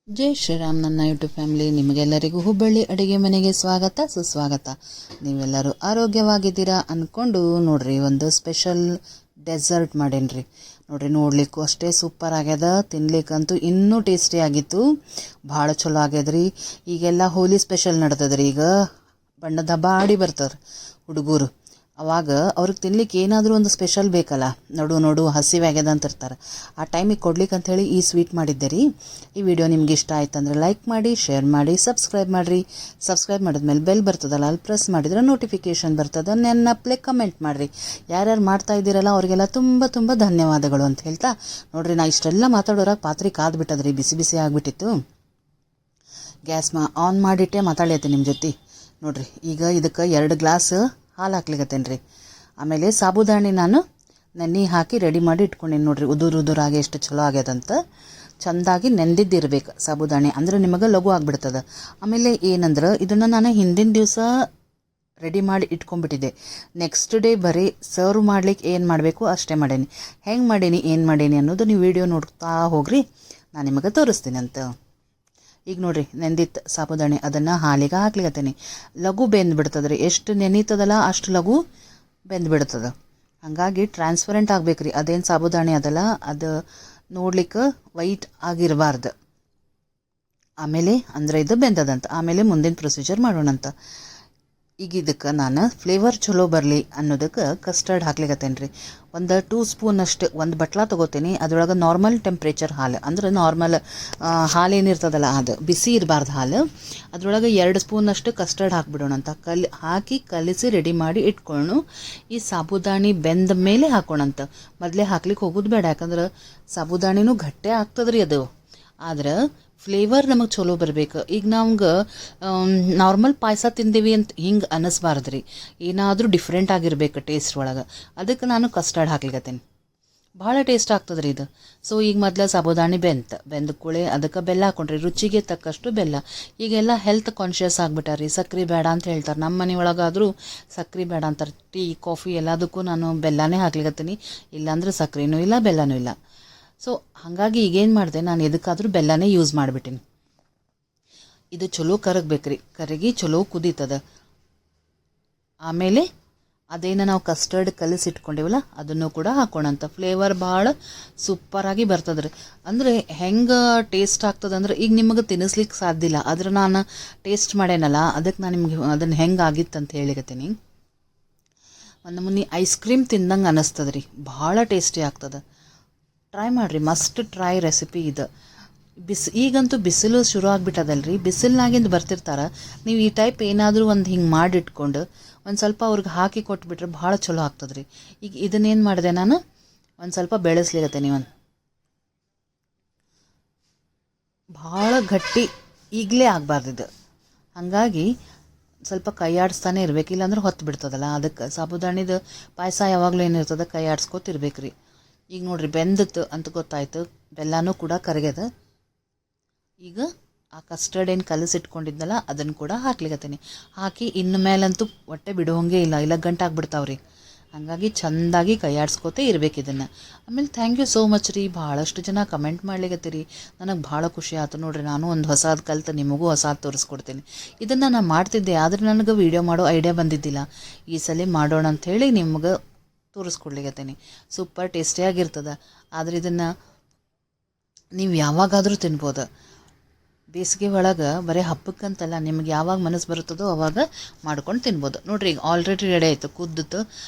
ಜೈ ಶ್ರೀರಾಮ್. ನನ್ನ YouTube family ನಿಮಗೆಲ್ಲರಿಗೂ ಹುಬ್ಬಳ್ಳಿ ಅಡುಗೆ ಮನೆಗೆ ಸ್ವಾಗತ ಸುಸ್ವಾಗತ. ನೀವೆಲ್ಲರೂ ಆರೋಗ್ಯವಾಗಿದ್ದೀರಾ ಅಂದ್ಕೊಂಡು ನೋಡ್ರಿ ಒಂದು ಸ್ಪೆಷಲ್ ಡೆಸರ್ಟ್ ಮಾಡೇನ್ರಿ. ನೋಡ್ರಿ, ನೋಡ್ಲಿಕ್ಕೂ ಅಷ್ಟೇ ಸೂಪರ್ ಆಗ್ಯದ, ತಿನ್ಲಿಕ್ಕಂತೂ ಇನ್ನೂ ಟೇಸ್ಟಿ ಆಗಿತ್ತು, ಭಾಳ ಚಲೋ ಆಗ್ಯದ್ರಿ. ಈಗೆಲ್ಲ ಹೋಲಿ ಸ್ಪೆಷಲ್ ನಡ್ತದ್ರಿ. ಈಗ ಬಣ್ಣದ ಹಬ್ಬ ಆಡಿ ಬರ್ತಾರೆ ಹುಡುಗರು, ಅವಾಗ ಅವ್ರಿಗೆ ತಿನ್ಲಿಕ್ಕೆ ಏನಾದರೂ ಒಂದು ಸ್ಪೆಷಲ್ ಬೇಕಲ್ಲ, ನೋಡು ಹಸಿವಾಗ್ಯದ ಅಂತಿರ್ತಾರೆ. ಆ ಟೈಮಿಗೆ ಕೊಡ್ಲಿಕ್ಕೆ ಅಂಥೇಳಿ ಈ ಸ್ವೀಟ್ ಮಾಡಿದ್ದೆ ರೀ. ಈ ವಿಡಿಯೋ ನಿಮ್ಗೆ ಇಷ್ಟ ಆಯ್ತಂದ್ರೆ ಲೈಕ್ ಮಾಡಿ, ಶೇರ್ ಮಾಡಿ, ಸಬ್ಸ್ಕ್ರೈಬ್ ಮಾಡಿರಿ. ಸಬ್ಸ್ಕ್ರೈಬ್ ಮಾಡಿದ್ಮೇಲೆ ಬೆಲ್ ಬರ್ತದಲ್ಲ, ಅಲ್ಲಿ ಪ್ರೆಸ್ ಮಾಡಿದ್ರೆ ನೋಟಿಫಿಕೇಷನ್ ಬರ್ತದೆ. ನೆನಪಲೆ ಕಮೆಂಟ್ ಮಾಡಿರಿ. ಯಾರ್ಯಾರು ಮಾಡ್ತಾ ಇದ್ದೀರಲ್ಲ ಅವರಿಗೆಲ್ಲ ತುಂಬ ತುಂಬ ಧನ್ಯವಾದಗಳು ಅಂತ ಹೇಳ್ತಾ ನೋಡ್ರಿ, ನಾ ಇಷ್ಟೆಲ್ಲ ಮಾತಾಡೋರಾಗ ಪಾತ್ರೆ ಕಾದ್ಬಿಟ್ಟದ್ರಿ, ಬಿಸಿ ಬಿಸಿ ಆಗಿಬಿಟ್ಟಿತ್ತು. ಗ್ಯಾಸ್ ಆನ್ ಮಾಡಿಟ್ಟೆ ಮಾತಾಡ್ಲೈತೆ ನಿಮ್ಮ ಜೊತೆ. ನೋಡ್ರಿ, ಈಗ ಇದಕ್ಕೆ 2 ಗ್ಲಾಸ್ ಹಾಲು ಹಾಕ್ಲಿಕ್ಕತ್ತೇನೆ ರೀ. ಆಮೇಲೆ ಸಾಬುದಾಣಿ ನಾನು ನೆನೆ ಹಾಕಿ ರೆಡಿ ಮಾಡಿ ಇಟ್ಕೊಂಡೀನಿ. ನೋಡ್ರಿ, ಉದುರಾಗಿ ಎಷ್ಟು ಚಲೋ ಆಗ್ಯದಂತ. ಚೆಂದಾಗಿ ನೆಂದಿದ್ದಿರ್ಬೇಕು ಸಾಬುದಾಣಿ, ಅಂದ್ರೆ ನಿಮಗೆ ಲಘು ಆಗಿಬಿಡ್ತದೆ. ಆಮೇಲೆ ಏನಂದ್ರೆ ಇದನ್ನು ನಾನು ಹಿಂದಿನ ದಿವಸ ರೆಡಿ ಮಾಡಿ ಇಟ್ಕೊಂಡ್ಬಿಟ್ಟಿದ್ದೆ. ನೆಕ್ಸ್ಟ್ ಡೇ ಬರೀ ಸರ್ವ್ ಮಾಡ್ಲಿಕ್ಕೆ ಏನು ಮಾಡಬೇಕು ಅಷ್ಟೇ ಮಾಡೀನಿ. ಹೆಂಗೆ ಮಾಡೀನಿ, ಏನು ಮಾಡೀನಿ ಅನ್ನೋದು ನೀವು ವಿಡಿಯೋ ನೋಡ್ತಾ ಹೋಗ್ರಿ, ನಾನು ನಿಮಗೆ ತೋರಿಸ್ತೀನಿ ಅಂತ. ಈಗ ನೋಡ್ರಿ, ನೆಂದಿತ್ತು ಸಾಬುದಾಣಿ ಅದನ್ನು ಹಾಲಿಗೆ ಹಾಕ್ಲಿಕತ್ತೀನಿ. ಲಘು ಬೆಂದ್ಬಿಡ್ತದೆ ರೀ, ಎಷ್ಟು ನೆನೀತದಲ್ಲ ಅಷ್ಟು ಲಘು ಬೆಂದ್ಬಿಡ್ತದೆ. ಹಾಗಾಗಿ ಟ್ರಾನ್ಸ್ಪರೆಂಟ್ ಆಗ್ಬೇಕು ರೀ. ಅದೇನು ಸಾಬುದಾಣಿ ಅದಲ್ಲ, ಅದು ನೋಡ್ಲಿಕ್ಕೆ ವೈಟ್ ಆಗಿರಬಾರ್ದು. ಆಮೇಲೆ ಅಂದರೆ ಇದು ಬೆಂದದಂತ. ಆಮೇಲೆ ಮುಂದಿನ ಪ್ರೊಸೀಜರ್ ಮಾಡೋಣಂತ. ಈಗ ಇದಕ್ಕೆ ನಾನು ಫ್ಲೇವರ್ ಚಲೋ ಬರಲಿ ಅನ್ನೋದಕ್ಕೆ ಕಸ್ಟರ್ಡ್ ಹಾಕ್ಲಿಕತ್ತೇನೆ ರೀ. ಒಂದು 2 ಸ್ಪೂನಷ್ಟು ಒಂದು ಬಟ್ಲ ತೊಗೋತೀನಿ. ಅದರೊಳಗೆ ನಾರ್ಮಲ್ ಟೆಂಪ್ರೇಚರ್ ಹಾಲು, ಅಂದ್ರೆ ನಾರ್ಮಲ್ ಹಾಲು ಏನಿರ್ತದಲ್ಲ ಅದು, ಬಿಸಿ ಇರಬಾರ್ದು ಹಾಲು. ಅದರೊಳಗೆ 2 ಸ್ಪೂನಷ್ಟು ಕಸ್ಟರ್ಡ್ ಹಾಕ್ಬಿಡೋಣಂತ. ಹಾಕಿ ಕಲಿಸಿ ರೆಡಿ ಮಾಡಿ ಇಟ್ಕೊಳ್ಳು. ಈ ಸಾಬುದಾಣಿ ಬೆಂದ ಮೇಲೆ ಹಾಕೋಣಂತ. ಮೊದಲೇ ಹಾಕ್ಲಿಕ್ಕೆ ಹೋಗೋದು ಬೇಡ, ಯಾಕಂದ್ರೆ ಸಾಬುದಾಣಿನೂ ಗಟ್ಟೆ ಆಗ್ತದ್ರಿ ಅದು. ಆದ್ರೆ ಫ್ಲೇವರ್ ನಮಗೆ ಚಲೋ ಬರಬೇಕು. ಈಗ ನಮ್ಗೆ ನಾರ್ಮಲ್ ಪಾಯಸ ತಿಂದೀವಿ ಅಂತ ಹಿಂಗೆ ಅನ್ನಿಸ್ಬಾರ್ದು ರೀ, ಏನಾದರೂ ಡಿಫ್ರೆಂಟ್ ಆಗಿರ್ಬೇಕು ಟೇಸ್ಟ್ ಒಳಗೆ. ಅದಕ್ಕೆ ನಾನು ಕಸ್ಟರ್ಡ್ ಹಾಕ್ಲಿಕತ್ತೇನೆ, ಭಾಳ ಟೇಸ್ಟ್ ಆಗ್ತದೆ ರೀ ಇದು. ಸೊ ಈಗ ಮೊದಲು ಸಾಬುದಾಣಿ ಬೆಂದ ಕೂಳೆ ಅದಕ್ಕೆ ಬೆಲ್ಲ ಹಾಕೊಂಡ್ರಿ, ರುಚಿಗೆ ತಕ್ಕಷ್ಟು ಬೆಲ್ಲ. ಈಗೆಲ್ಲ ಹೆಲ್ತ್ ಕಾನ್ಷಿಯಸ್ ಆಗಿಬಿಟ್ಟಾರಿ, ಸಕ್ರೆ ಬೇಡ ಅಂತ ಹೇಳ್ತಾರೆ. ನಮ್ಮ ಮನೆ ಒಳಗಾದರೂ ಸಕ್ರೆ ಬೇಡ ಅಂತಾರೆ. ಟೀ ಕಾಫಿ ಎಲ್ಲದಕ್ಕೂ ನಾನು ಬೆಲ್ಲನೇ ಹಾಕ್ಲಿಕತ್ತೀನಿ, ಇಲ್ಲಾಂದ್ರೆ ಸಕ್ರೆನೂ ಇಲ್ಲ ಬೆಲ್ಲನೂ ಇಲ್ಲ. ಸೊ ಹಾಗಾಗಿ ಈಗೇನು ಮಾಡಿದೆ, ನಾನು ಎದಕ್ಕಾದರೂ ಬೆಲ್ಲನೇ ಯೂಸ್ ಮಾಡಿಬಿಟ್ಟಿನಿ. ಇದು ಚಲೋ ಕರಗಬೇಕ್ರಿ, ಕರಗಿ ಚಲೋ ಕುದೀತದ. ಆಮೇಲೆ ಅದೇನು ನಾವು ಕಸ್ಟರ್ಡ್ ಕಲಿಸಿಟ್ಕೊಂಡಿವಲ್ಲ ಅದನ್ನು ಕೂಡ ಹಾಕೋಣಂತ. ಫ್ಲೇವರ್ ಭಾಳ ಸೂಪರಾಗಿ ಬರ್ತದ್ರಿ. ಅಂದರೆ ಹೆಂಗೆ ಟೇಸ್ಟ್ ಆಗ್ತದೆ ಅಂದ್ರೆ, ಈಗ ನಿಮಗೆ ತಿನ್ನಿಸ್ಲಿಕ್ಕೆ ಸಾಧ್ಯ ಇಲ್ಲ, ಆದ್ರೆ ನಾನು ಟೇಸ್ಟ್ ಮಾಡೇನಲ್ಲ, ಅದಕ್ಕೆ ನಾನು ನಿಮ್ಗೆ ಅದನ್ನು ಹೆಂಗೆ ಆಗಿತ್ತು ಅಂತ ಹೇಳಿಕತ್ತೀನಿ. ಒಂದು ಮುನ್ನಿ ಐಸ್ ಕ್ರೀಮ್ ತಿಂದಂಗೆ ಅನ್ನಿಸ್ತದೆ ರೀ, ಭಾಳ ಟೇಸ್ಟಿ ಆಗ್ತದೆ. ಟ್ರೈ ಮಾಡಿರಿ, ಮಸ್ಟ್ ಟ್ರೈ ರೆಸಿಪಿ ಇದು. ಈಗಂತೂ ಬಿಸಿಲು ಶುರು ಆಗಿಬಿಟ್ಟದಲ್ರಿ, ಬಿಸಿಲಿನಾಗಿಂದು ಬರ್ತಿರ್ತಾರೆ. ನೀವು ಈ ಟೈಪ್ ಏನಾದರೂ ಒಂದು ಹಿಂಗೆ ಮಾಡಿಟ್ಕೊಂಡು ಒಂದು ಸ್ವಲ್ಪ ಅವ್ರಿಗೆ ಹಾಕಿ ಕೊಟ್ಬಿಟ್ರೆ ಭಾಳ ಚಲೋ ಆಗ್ತದೆ ರೀ. ಈಗ ಇದನ್ನೇನು ಮಾಡಿದೆ ನಾನು, ಒಂದು ಸ್ವಲ್ಪ ಬೆಳೆಸ್ಲಿಕತ್ತೇನೆ. ಭಾಳ ಗಟ್ಟಿ ಈಗಲೇ ಆಗಬಾರ್ದಿದ್ದು, ಹಾಗಾಗಿ ಸ್ವಲ್ಪ ಕೈಯಾಡಿಸ್ತಾನೆ ಇರ್ಬೇಕು, ಇಲ್ಲಾಂದ್ರೆ ಹೊತ್ತು ಬಿಡ್ತದಲ್ಲ. ಅದಕ್ಕೆ ಸಾಬುದಾಣಿದು ಪಾಯಸ ಯಾವಾಗಲೂ ಏನಿರ್ತದೆ, ಕೈ ಆಡಿಸ್ಕೊತಿರ್ಬೇಕು ರೀ. ಈಗ ನೋಡ್ರಿ, ಬೆಂದಿತ್ತು ಅಂತ ಗೊತ್ತಾಯ್ತು, ಬೆಲ್ಲನೂ ಕೂಡ ಕರಗ್ಯದ. ಈಗ ಆ ಕಸ್ಟರ್ಡ್ ಏನು ಕಲಸಿಟ್ಕೊಂಡಿದ್ನಲ್ಲ ಅದನ್ನು ಕೂಡ ಹಾಕ್ಲಿಕತ್ತೀನಿ. ಹಾಕಿ ಇನ್ನು ಮೇಲಂತೂ ಹೊಟ್ಟೆ ಬಿಡೋಂಗೆ ಇಲ್ಲ ಗಂಟಾಗ್ಬಿಡ್ತಾವ್ರಿ. ಹಾಗಾಗಿ ಚೆಂದಾಗಿ ಕೈಯಾಡಿಸ್ಕೋತೇ ಇರ್ಬೇಕು ಇದನ್ನು. ಆಮೇಲೆ ಥ್ಯಾಂಕ್ ಯು ಸೋ ಮಚ್ ರೀ, ಭಾಳಷ್ಟು ಜನ ಕಮೆಂಟ್ ಮಾಡ್ಲಿಕತ್ತೀರಿ, ನನಗೆ ಭಾಳ ಖುಷಿ ಆಯ್ತು. ನೋಡ್ರಿ, ನಾನು ಒಂದು ಹೊಸದು ಕಲ್ತು ನಿಮಗೂ ಹೊಸದು ತೋರಿಸ್ಕೊಡ್ತೀನಿ. ಇದನ್ನು ನಾನು ಮಾಡ್ತಿದ್ದೆ, ಆದರೆ ನನಗೆ ವೀಡಿಯೋ ಮಾಡೋ ಐಡಿಯಾ ಬಂದಿದ್ದಿಲ್ಲ. ಈ ಸಲ ಮಾಡೋಣ ಅಂಥೇಳಿ ನಿಮ್ಗೆ ತೋರಿಸ್ಕೊಡ್ಲಿಕತ್ತೀನಿ. ಸೂಪರ್ ಟೇಸ್ಟಿಯಾಗಿರ್ತದೆ. ಆದರೆ ಇದನ್ನು ನೀವು ಯಾವಾಗಾದರೂ ತಿನ್ಬೋದು. ಬೇಸಿಗೆ ಒಳಗೆ ಬರೀ ಹಬ್ಬಕ್ಕಂತಲ್ಲ, ನಿಮ್ಗೆ ಯಾವಾಗ ಮನಸ್ಸು ಬರುತ್ತದೋ ಅವಾಗ ಮಾಡ್ಕೊಂಡು ತಿನ್ಬೋದು. ನೋಡ್ರಿ, ಈಗ ಆಲ್ರೆಡಿ ರೆಡಿ ಆಯಿತು, ಕುದ್ದಿತ್ತು,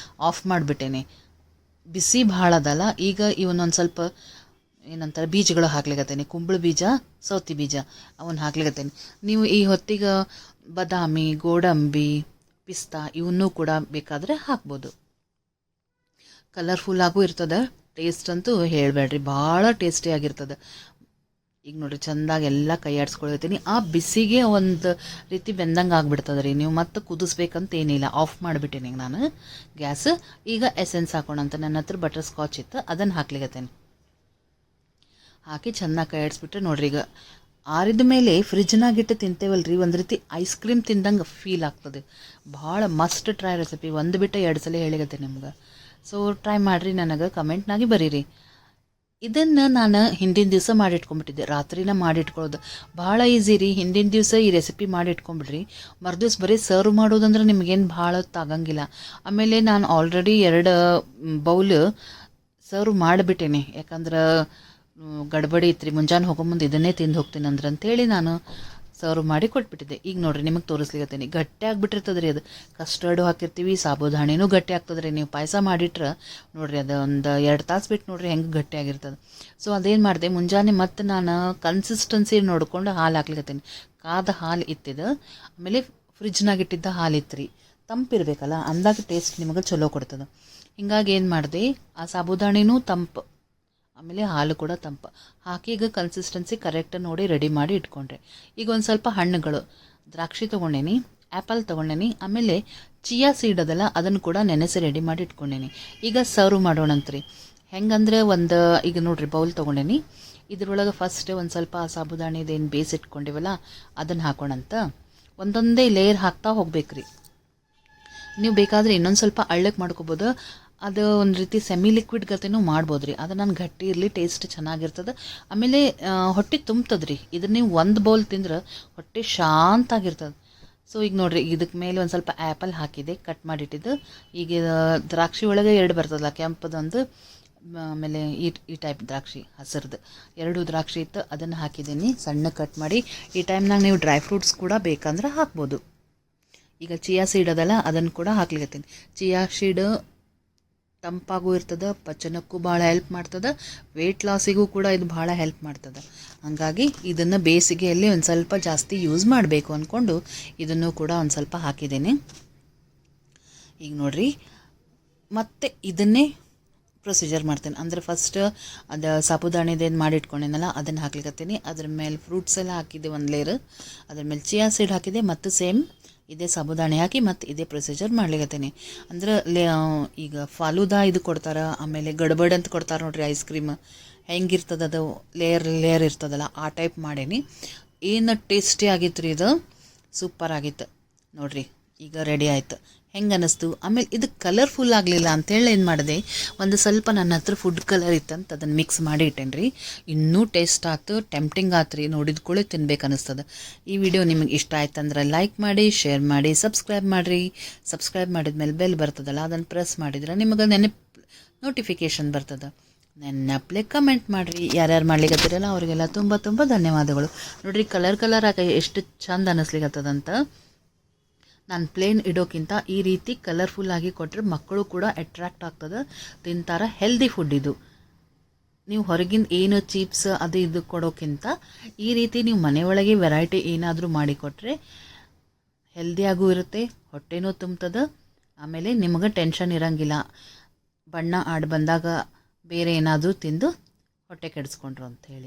ಆಫ್ ಮಾಡಿಬಿಟ್ಟೇನೆ. ಬಿಸಿ ಭಾಳ ಅದಲ್ಲ. ಈಗ ಇವನ್ನೊಂದು ಸ್ವಲ್ಪ ಏನಂತಾರೆ ಬೀಜಗಳು ಹಾಕ್ಲಿಕತ್ತೇನೆ, ಕುಂಬಳ ಬೀಜ, ಸೌತಿ ಬೀಜ, ಅವನ್ನ ಹಾಕ್ಲಿಕತ್ತೇನೆ. ನೀವು ಈ ಹೊತ್ತಿಗೆ ಬಾದಾಮಿ, ಗೋಡಂಬಿ, ಪಿಸ್ತಾ ಇವನ್ನೂ ಕೂಡ ಬೇಕಾದರೆ ಹಾಕ್ಬೋದು. ಕಲರ್ಫುಲ್ಲಾಗೂ ಇರ್ತದೆ, ಟೇಸ್ಟ್ ಅಂತೂ ಹೇಳಬೇಡ್ರಿ, ಭಾಳ ಟೇಸ್ಟಿಯಾಗಿರ್ತದೆ. ಈಗ ನೋಡಿರಿ, ಚೆಂದಾಗಿ ಎಲ್ಲ ಕೈ ಆಡಿಸ್ಕೊಳ್ತೀನಿ. ಆ ಬಿಸಿಗೆ ಒಂದು ರೀತಿ ಬೆಂದಂಗೆ ಆಗಿಬಿಡ್ತದೆ ರೀ. ನೀವು ಮತ್ತೆ ಕುದಿಸ್ಬೇಕಂತ ಏನಿಲ್ಲ, ಆಫ್ ಮಾಡಿಬಿಟ್ಟೇನೆ ಈಗ ನಾನು ಗ್ಯಾಸ್. ಈಗ ಎಸೆನ್ಸ್ ಹಾಕೋಣಂತ. ನನ್ನ ಹತ್ರ ಬಟರ್ ಸ್ಕಾಚ್ ಇತ್ತು, ಅದನ್ನು ಹಾಕ್ಲಿಕತ್ತೇನೆ. ಹಾಕಿ ಚೆನ್ನಾಗಿ ಕೈ ಆಡಿಸ್ಬಿಟ್ರೆ ನೋಡ್ರಿ, ಈಗ ಆರಿದ ಮೇಲೆ ಫ್ರಿಜ್ನಾಗಿಟ್ಟು ತಿಂತೇವಲ್ರಿ, ಒಂದು ರೀತಿ ಐಸ್ ಕ್ರೀಮ್ ತಿಂದಂಗೆ ಫೀಲ್ ಆಗ್ತದೆ. ಭಾಳ ಮಸ್ಟ್ ಟ್ರೈ ರೆಸಿಪಿ, ಒಂದು ಬಿಟ್ಟು 2 ಸಲ ಹೇಳಿಗತ್ತೆ ನಿಮ್ಗೆ. ಸೊ ಟ್ರೈ ಮಾಡಿರಿ, ನನಗೆ ಕಮೆಂಟ್ನಾಗಿ ಬರೀರಿ. ಇದನ್ನು ನಾನು ಹಿಂದಿನ ದಿವಸ ಮಾಡಿಟ್ಕೊಂಡ್ಬಿಟ್ಟಿದ್ದೆ, ರಾತ್ರಿನ ಮಾಡಿಟ್ಕೊಳ್ಳೋದು ಭಾಳ ಈಸಿ ರೀ. ಹಿಂದಿನ ದಿವಸ ಈ ರೆಸಿಪಿ ಮಾಡಿಟ್ಕೊಂಬಿಡ್ರಿ, ಮರುದಿವ್ಸ ಬರೀ ಸರ್ವ್ ಮಾಡೋದಂದ್ರೆ ನಿಮಗೇನು ಭಾಳ ಹೊತ್ತಾಗಂಗಿಲ್ಲ. ಆಮೇಲೆ ನಾನು ಆಲ್ರೆಡಿ 2 ಬೌಲ್ ಸರ್ವ್ ಮಾಡಿಬಿಟ್ಟೇನೆ, ಯಾಕಂದ್ರೆ ಗಡ್ಬಡಿ ಇತ್ತು ರೀ, ಮುಂಜಾನೆ ಹೋಗೋ ಮುಂದೆ ಇದನ್ನೇ ತಿಂದು ಹೋಗ್ತೀನಿ ಅಂದ್ರೆ ಅಂತೇಳಿ ನಾನು ಸರ್ವ್ ಮಾಡಿ ಕೊಟ್ಬಿಟ್ಟಿದ್ದೆ. ಈಗ ನೋಡಿರಿ ನಿಮಗೆ ತೋರಿಸ್ಲಿಕತ್ತೀನಿ, ಗಟ್ಟಿ ಆಗಿಬಿಟ್ಟಿರ್ತದೆ ರೀ. ಅದು ಕಸ್ಟರ್ಡು ಹಾಕಿರ್ತೀವಿ, ಸಾಬುದಾಣಿನೂ ಗಟ್ಟಿ ಆಗ್ತದೆ ರೀ. ನೀವು ಪಾಯಸ ಮಾಡಿಟ್ರೆ ನೋಡಿರಿ ಅದು ಒಂದು 2 ತಾಸು ಬಿಟ್ಟು ನೋಡಿರಿ ಹೆಂಗೆ ಗಟ್ಟಿ ಆಗಿರ್ತದೆ. ಸೊ ಅದೇನು ಮಾಡಿದೆ, ಮುಂಜಾನೆ ಮತ್ತು ನಾನು ಕನ್ಸಿಸ್ಟೆನ್ಸಿ ನೋಡ್ಕೊಂಡು ಹಾಲು ಹಾಕ್ಲಿಕತ್ತೀನಿ. ಕಾದ ಹಾಲು ಇತ್ತಿದ್ದು, ಆಮೇಲೆ ಫ್ರಿಜ್ನಾಗ ಇಟ್ಟಿದ್ದ ಹಾಲು ಇತ್ತು ರೀ, ತಂಪಿರಬೇಕಲ್ಲ, ಅಂದಾಗ ಟೇಸ್ಟ್ ನಿಮಗೆ ಚಲೋ ಕೊಡ್ತದೆ. ಹಿಂಗಾಗಿ ಏನು ಮಾಡಿದೆ, ಆ ಸಾಬುದಾಣಿನೂ ತಂಪು, ಆಮೇಲೆ ಹಾಲು ಕೂಡ ತಂಪು ಹಾಕಿ ಈಗ ಕನ್ಸಿಸ್ಟೆನ್ಸಿ ಕರೆಕ್ಟ್ ನೋಡಿ ರೆಡಿ ಮಾಡಿ ಇಟ್ಕೊಂಡ್ರೆ. ಈಗ ಒಂದು ಸ್ವಲ್ಪ ಹಣ್ಣುಗಳು, ದ್ರಾಕ್ಷಿ ತೊಗೊಂಡೇನಿ, ಆ್ಯಪಲ್ ತೊಗೊಂಡೇನಿ, ಆಮೇಲೆ ಚಿಯಾ ಸೀಡ್ ಅದಲ್ಲ ಅದನ್ನು ಕೂಡ ನೆನೆಸಿ ರೆಡಿ ಮಾಡಿ ಇಟ್ಕೊಂಡೇನಿ. ಈಗ ಸರ್ವ್ ಮಾಡೋಣಂತ್ರಿ. ಹೆಂಗಂದ್ರೆ ಈಗ ನೋಡಿರಿ ಬೌಲ್ ತೊಗೊಂಡೇನಿ, ಇದ್ರೊಳಗೆ ಫಸ್ಟ್ ಒಂದು ಸ್ವಲ್ಪ ಸಾಬುದಾಣಿದೇನು ಬೇಯಿಸಿಟ್ಕೊಂಡಿವಲ್ಲ ಅದನ್ನು ಹಾಕೋಣಂತ. ಒಂದೊಂದೇ ಲೇಯರ್ ಹಾಕ್ತಾ ಹೋಗ್ಬೇಕ್ರಿ. ನೀವು ಬೇಕಾದರೆ ಇನ್ನೊಂದು ಸ್ವಲ್ಪ ಅಳ್ಳಕ್ಕೆ ಮಾಡ್ಕೋಬೋದು, ಅದು ಒಂದು ರೀತಿ ಸೆಮಿ ಲಿಕ್ವಿಡ್ ಗತೆನೂ ಮಾಡ್ಬೋದು ರೀ. ಅದು ನಾನು ಗಟ್ಟಿ ಇರಲಿ, ಟೇಸ್ಟ್ ಚೆನ್ನಾಗಿರ್ತದೆ, ಆಮೇಲೆ ಹೊಟ್ಟೆ ತುಂಬ್ತದೆ ರೀ. ಇದನ್ನು ನೀವು ಒಂದು ಬೌಲ್ ತಿಂದ್ರೆ ಹೊಟ್ಟೆ ಶಾಂತಾಗಿರ್ತದೆ. ಸೊ ಈಗ ನೋಡಿರಿ, ಇದಕ್ಕೆ ಮೇಲೆ ಒಂದು ಸ್ವಲ್ಪ ಆ್ಯಪಲ್ ಹಾಕಿದೆ ಕಟ್ ಮಾಡಿಟ್ಟಿದ್ದು. ಈಗ ದ್ರಾಕ್ಷಿ ಒಳಗೆ 2 ಬರ್ತದಲ್ಲ, ಕೆಂಪದೊಂದು, ಆಮೇಲೆ ಈ ಟೈಪ್ ದ್ರಾಕ್ಷಿ ಹಸಿರ್ದು 2 ದ್ರಾಕ್ಷಿ ಇತ್ತು, ಅದನ್ನು ಹಾಕಿದ್ದೀನಿ ಸಣ್ಣ ಕಟ್ ಮಾಡಿ. ಈ ಟೈಮ್ನಾಗ ನೀವು ಡ್ರೈ ಫ್ರೂಟ್ಸ್ ಕೂಡ ಬೇಕಂದ್ರೆ ಹಾಕ್ಬೋದು. ಈಗ ಚಿಯಾ ಸೀಡ್ ಅದಲ್ಲ ಅದನ್ನು ಕೂಡ ಹಾಕ್ಲಿಕತ್ತೀನಿ. ಚಿಯಾ ಸೀಡ್ ತಂಪಾಗೂ ಇರ್ತದೆ, ಪಚನಕ್ಕೂ ಭಾಳ ಹೆಲ್ಪ್ ಮಾಡ್ತದೆ, ವೆಯ್ಟ್ ಲಾಸಿಗೂ ಕೂಡ ಇದು ಭಾಳ ಹೆಲ್ಪ್ ಮಾಡ್ತದೆ. ಹಾಗಾಗಿ ಇದನ್ನು ಬೇಸಿಗೆಯಲ್ಲಿ ಒಂದು ಸ್ವಲ್ಪ ಜಾಸ್ತಿ ಯೂಸ್ ಮಾಡಬೇಕು ಅಂದ್ಕೊಂಡು ಇದನ್ನು ಕೂಡ ಒಂದು ಸ್ವಲ್ಪ ಹಾಕಿದ್ದೀನಿ. ಈಗ ನೋಡಿರಿ, ಮತ್ತು ಇದನ್ನೇ ಪ್ರೊಸೀಜರ್ ಮಾಡ್ತೀನಿ. ಅಂದರೆ ಫಸ್ಟ್ ಅದು ಸಾಬುದಾಣಿದೇನು ಮಾಡಿಟ್ಕೊಂಡೇನಲ್ಲ ಅದನ್ನು ಹಾಕ್ಲಿಕತ್ತೀನಿ. ಅದ್ರ ಮೇಲೆ ಫ್ರೂಟ್ಸ್ ಎಲ್ಲ ಹಾಕಿದ್ದೆ ಒಂದು ಲೇಯರ್, ಅದ್ರ ಮೇಲೆ ಚಿಯಾ ಸೀಡ್ ಹಾಕಿದೆ, ಮತ್ತು ಸೇಮ್ ಇದೇ ಸಾಬುದಾಣಿ ಹಾಕಿ ಮತ್ತು ಇದೇ ಪ್ರೊಸೀಜರ್ ಮಾಡ್ಲಿಕತ್ತೀನಿ. ಅಂದ್ರೆ ಈಗ ಫಾಲೂದಾ ಇದು ಕೊಡ್ತಾರೆ, ಆಮೇಲೆ ಗಡ್ಬಡ್ ಅಂತ ಕೊಡ್ತಾರೆ ನೋಡ್ರಿ, ಐಸ್ ಕ್ರೀಮ್ ಹೆಂಗಿರ್ತದೆ ಅದು ಲೇಯರ್ ಇರ್ತದಲ್ಲ ಆ ಟೈಪ್ ಮಾಡೀನಿ. ಏನು ಟೇಸ್ಟಿ ಆಗಿತ್ತು ರೀ, ಇದು ಸೂಪರ್ ಆಗಿತ್ತು ನೋಡಿರಿ. ಈಗ ರೆಡಿ ಆಯಿತು. ಹೆಂಗೆ ಅನ್ನಿಸ್ತು? ಆಮೇಲೆ ಇದು ಕಲರ್ಫುಲ್ ಆಗಲಿಲ್ಲ ಅಂತೇಳಿ ಏನು ಮಾಡಿದೆ, ಒಂದು ಸ್ವಲ್ಪ ನನ್ನ ಹತ್ರ ಫುಡ್ ಕಲರ್ ಇತ್ತಂತ ಅದನ್ನು ಮಿಕ್ಸ್ ಮಾಡಿ ಇಟ್ಟೇನೆ ರೀ. ಇನ್ನೂ ಟೇಸ್ಟ್ ಆಯ್ತು, ಟೆಂಪ್ಟಿಂಗ್ ಆಯ್ತು ರೀ, ನೋಡಿದ ಕೂಡಲೇ ತಿನ್ಬೇಕು ಅನ್ನಿಸ್ತದೆ. ಈ ವಿಡಿಯೋ ನಿಮಗೆ ಇಷ್ಟ ಆಯ್ತಂದ್ರೆ ಲೈಕ್ ಮಾಡಿ, ಶೇರ್ ಮಾಡಿ, ಸಬ್ಸ್ಕ್ರೈಬ್ ಮಾಡಿರಿ. ಸಬ್ಸ್ಕ್ರೈಬ್ ಮಾಡಿದ್ಮೇಲೆ ಬೆಲ್ ಬರ್ತದಲ್ಲ ಅದನ್ನು ಪ್ರೆಸ್ ಮಾಡಿದ್ರೆ ನಿಮಗೆ ನೋಟಿಫಿಕೇಷನ್ ಬರ್ತದೆ. ನೆನಪಲೆ ಕಮೆಂಟ್ ಮಾಡಿರಿ. ಯಾರ್ಯಾರು ಮಾಡ್ಲಿಕ್ಕತ್ತಿರಲ್ಲ ಅವರಿಗೆಲ್ಲ ತುಂಬ ತುಂಬ ಧನ್ಯವಾದಗಳು. ನೋಡಿರಿ ಕಲರ್ ಆಗಿ ಎಷ್ಟು ಚಂದ ಅನ್ನಿಸ್ಲಿಕ್ಕತ್ತದಂತ. ನಾನು ಪ್ಲೇನ್ ಇಡೋಕ್ಕಿಂತ ಈ ರೀತಿ ಕಲರ್ಫುಲ್ಲಾಗಿ ಕೊಟ್ಟರೆ ಮಕ್ಕಳು ಕೂಡ ಅಟ್ರ್ಯಾಕ್ಟ್ ಆಗ್ತದೆ, ತಿಂತಾರೆ. ಹೆಲ್ದಿ ಫುಡ್ ಇದು. ನೀವು ಹೊರಗಿಂದ ಏನು ಚಿಪ್ಸ್ ಅದು ಇದು ಕೊಡೋಕ್ಕಿಂತ ಈ ರೀತಿ ನೀವು ಮನೆಯೊಳಗೆ ವೆರೈಟಿ ಏನಾದರೂ ಮಾಡಿಕೊಟ್ರೆ ಹೆಲ್ದಿಯಾಗೂ ಇರುತ್ತೆ, ಹೊಟ್ಟೆನೂ ತುಂಬ್ತದೆ, ಆಮೇಲೆ ನಿಮಗೆ ಟೆನ್ಷನ್ ಇರೋಂಗಿಲ್ಲ. ಬಣ್ಣ ಆಡಿ ಬಂದಾಗ ಬೇರೆ ಏನಾದರೂ ತಿಂದು ಹೊಟ್ಟೆ ಕೆಡಿಸ್ಕೊಂಡ್ರು ಅಂಥೇಳಿ.